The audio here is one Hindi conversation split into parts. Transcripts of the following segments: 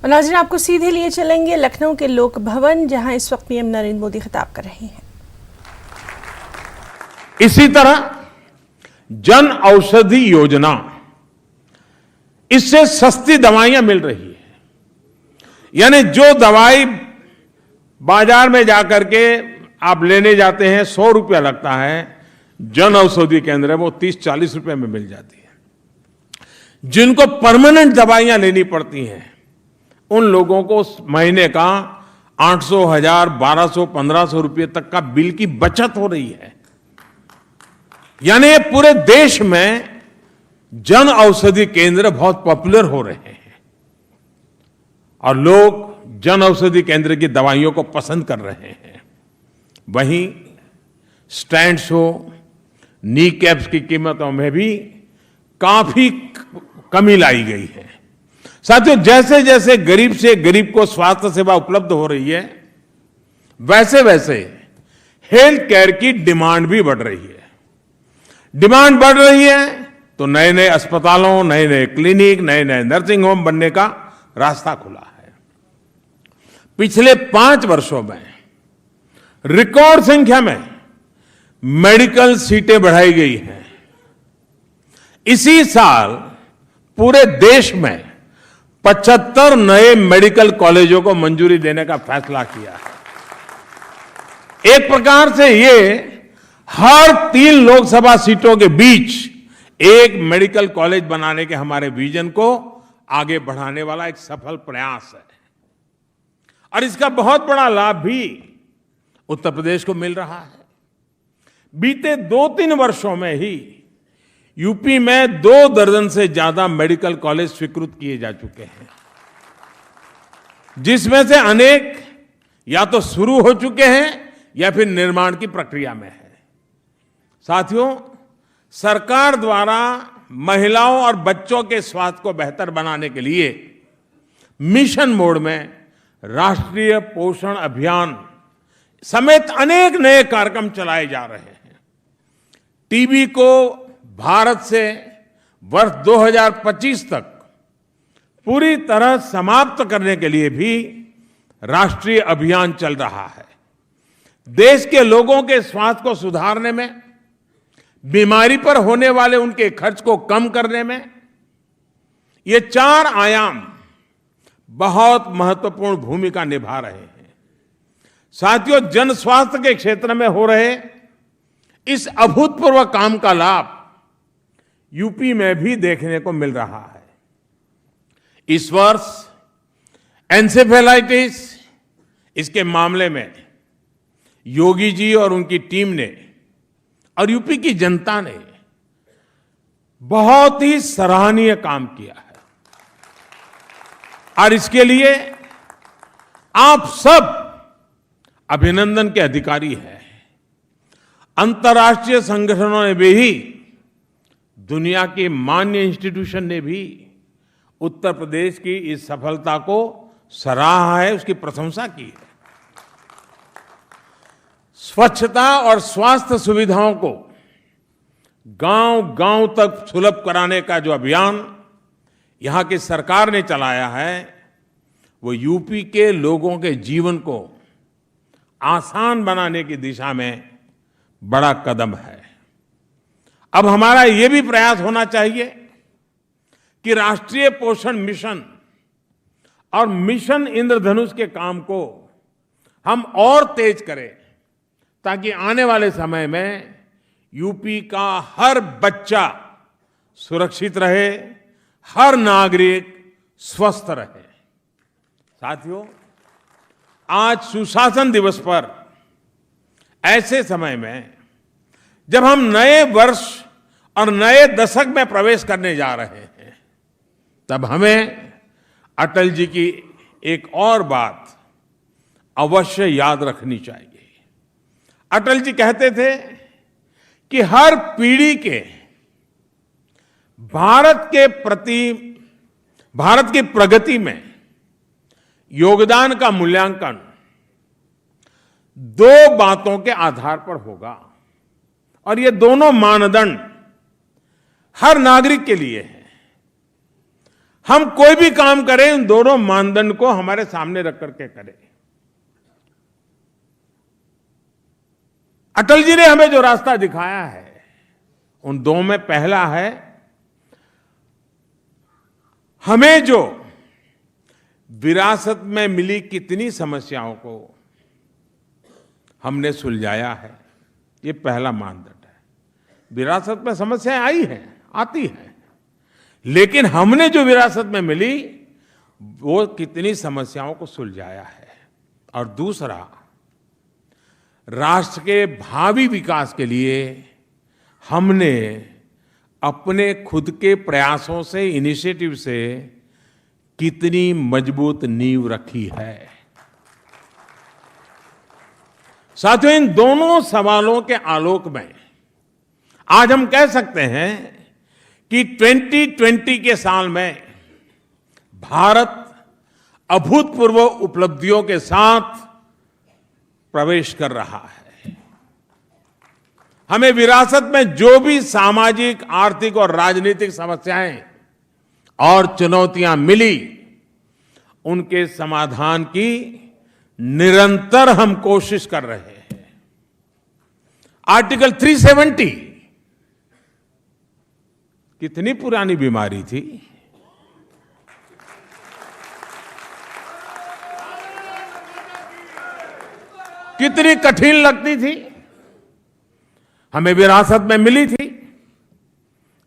और नाज़रीन, आपको सीधे लिए चलेंगे लखनऊ के लोक भवन, जहां इस वक्त पीएम नरेंद्र मोदी खिताब कर रहे हैं। इसी तरह जन औषधि योजना, इससे सस्ती दवाइयां मिल रही है। यानी जो दवाई बाजार में जाकर के आप लेने जाते हैं 100 रुपया लगता है, जन औषधि केंद्र है वो 30-40 रुपए में मिल जाती है। जिनको परमानेंट दवाइयां लेनी पड़ती हैं उन लोगों को महीने का 800, 1000, 1200, 1500 रुपये तक का बिल की बचत हो रही है। यानी पूरे देश में जन औषधि केंद्र बहुत पॉपुलर हो रहे हैं और लोग जन औषधि केंद्र की दवाइयों को पसंद कर रहे हैं। वहीं स्टैंड्स हो, नी कैप्स की कीमतों में भी काफी कमी लाई गई है। साथियों, जैसे जैसे गरीब से गरीब को स्वास्थ्य सेवा उपलब्ध हो रही है, वैसे वैसे हेल्थ केयर की डिमांड भी बढ़ रही है। डिमांड बढ़ रही है तो नए नए अस्पतालों, नए नए क्लिनिक, नए नए नर्सिंग होम बनने का रास्ता खुला है। पिछले 5 वर्षों में रिकॉर्ड संख्या में मेडिकल सीटें बढ़ाई गई हैं। इसी साल पूरे देश में 75 नए मेडिकल कॉलेजों को मंजूरी देने का फैसला किया है। एक प्रकार से ये हर 3 लोकसभा सीटों के बीच एक मेडिकल कॉलेज बनाने के हमारे विजन को आगे बढ़ाने वाला एक सफल प्रयास है। और इसका बहुत बड़ा लाभ भी उत्तर प्रदेश को मिल रहा है। बीते 2-3 वर्षों में ही यूपी में 2 दर्जन से ज्यादा मेडिकल कॉलेज स्वीकृत किए जा चुके हैं, जिसमें से अनेक या तो शुरू हो चुके हैं या फिर निर्माण की प्रक्रिया में है। साथियों, सरकार द्वारा महिलाओं और बच्चों के स्वास्थ्य को बेहतर बनाने के लिए मिशन मोड में राष्ट्रीय पोषण अभियान समेत अनेक नए कार्यक्रम चलाए जा रहे हैं। टीबी को भारत से वर्ष 2025 तक पूरी तरह समाप्त करने के लिए भी राष्ट्रीय अभियान चल रहा है। देश के लोगों के स्वास्थ्य को सुधारने में, बीमारी पर होने वाले उनके खर्च को कम करने में ये 4 आयाम बहुत महत्वपूर्ण भूमिका निभा रहे हैं। साथियों, जन स्वास्थ्य के क्षेत्र में हो रहे इस अभूतपूर्व काम का लाभ यूपी में भी देखने को मिल रहा है। इस वर्ष एन्सेफेलाइटिस, इसके मामले में योगी जी और उनकी टीम ने और यूपी की जनता ने बहुत ही सराहनीय काम किया है और इसके लिए आप सब अभिनंदन के अधिकारी हैं। अंतर्राष्ट्रीय संगठनों ने भी, दुनिया के मान्य इंस्टीट्यूशन ने भी उत्तर प्रदेश की इस सफलता को सराहा है, उसकी प्रशंसा की है। स्वच्छता और स्वास्थ्य सुविधाओं को गांव-गांव तक सुलभ कराने का जो अभियान यहां की सरकार ने चलाया है, वो यूपी के लोगों के जीवन को आसान बनाने की दिशा में बड़ा कदम है। अब हमारा ये भी प्रयास होना चाहिए कि राष्ट्रीय पोषण मिशन और मिशन इंद्रधनुष के काम को हम और तेज करें, ताकि आने वाले समय में यूपी का हर बच्चा सुरक्षित रहे, हर नागरिक स्वस्थ रहे। साथियों, आज सुशासन दिवस पर ऐसे समय में जब हम नए वर्ष और नए दशक में प्रवेश करने जा रहे हैं, तब हमें अटल जी की एक और बात अवश्य याद रखनी चाहिए। अटल जी कहते थे कि हर पीढ़ी के भारत के प्रति, भारत की प्रगति में योगदान का मूल्यांकन 2 बातों के आधार पर होगा और ये दोनों मानदंड हर नागरिक के लिए है। हम कोई भी काम करें इन दोनों मानदंड को हमारे सामने रख करके करें। अटल जी ने हमें जो रास्ता दिखाया है उन दो में पहला है, हमें जो विरासत में मिली कितनी समस्याओं को हमने सुलझाया है, ये पहला मानदंड है। विरासत में समस्याएं आई हैं, आती हैं, लेकिन हमने जो विरासत में मिली वो कितनी समस्याओं को सुलझाया है। और दूसरा, राष्ट्र के भावी विकास के लिए हमने अपने खुद के प्रयासों से, इनिशिएटिव से कितनी मजबूत नींव रखी है। साथियों, इन दोनों सवालों के आलोक में आज हम कह सकते हैं कि 2020 के साल में भारत अभूतपूर्व उपलब्धियों के साथ प्रवेश कर रहा है। हमें विरासत में जो भी सामाजिक, आर्थिक और राजनीतिक समस्याएं और चुनौतियां मिली, उनके समाधान की निरंतर हम कोशिश कर रहे हैं। आर्टिकल 370 कितनी पुरानी बीमारी थी, कितनी कठिन लगती थी, हमें विरासत में मिली थी,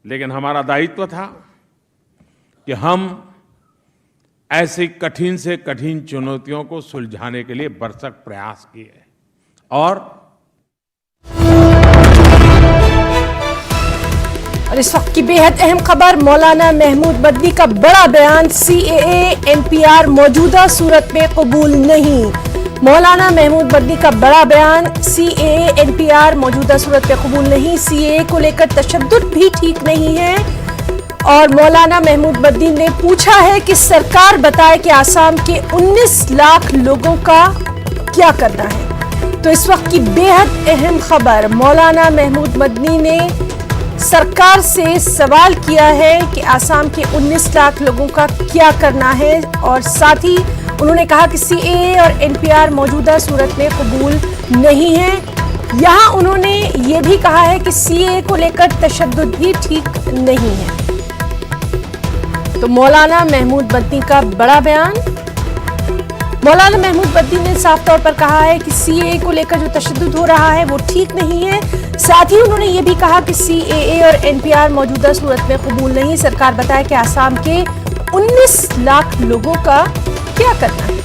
लेकिन हमारा दायित्व था कि हम ऐसी कठिन से कठिन चुनौतियों को सुलझाने के लिए भरसक प्रयास किए। और इस वक्त की बेहद अहम खबर, मौलाना महमूद मदनी का बड़ा बयान, CAA NPR मौजूदा सूरत में कबूल नहीं। मौलाना महमूद मदनी का बड़ा बयान, CAA NPR मौजूदा सूरत में कबूल नहीं। CAA को लेकर तशद्दुद भी ठीक नहीं है। और मौलाना महमूद मदनी ने पूछा है कि सरकार बताए कि आसाम के 19 लाख लोगों का क्या करना है। तो इस वक्त की बेहद अहम खबर, मौलाना महमूद मदनी ने सरकार से सवाल किया है कि आसाम के 19 लाख लोगों का क्या करना है। और साथ ही उन्होंने कहा कि CAA और NPR मौजूदा सूरत में कबूल नहीं है। यहाँ उन्होंने ये भी कहा है कि CAA को लेकर तशद्दुद भी ठीक नहीं है। तो मौलाना महमूद मदनी का बड़ा बयान, मौलाना महमूद मदनी ने साफ तौर पर कहा है कि CAA को लेकर जो तशद्दुद हो रहा है वो ठीक नहीं है। साथ ही उन्होंने ये भी कहा कि CAA और NPR मौजूदा सूरत में कबूल नहीं। सरकार बताए कि आसाम के 19 लाख लोगों का क्या करना है।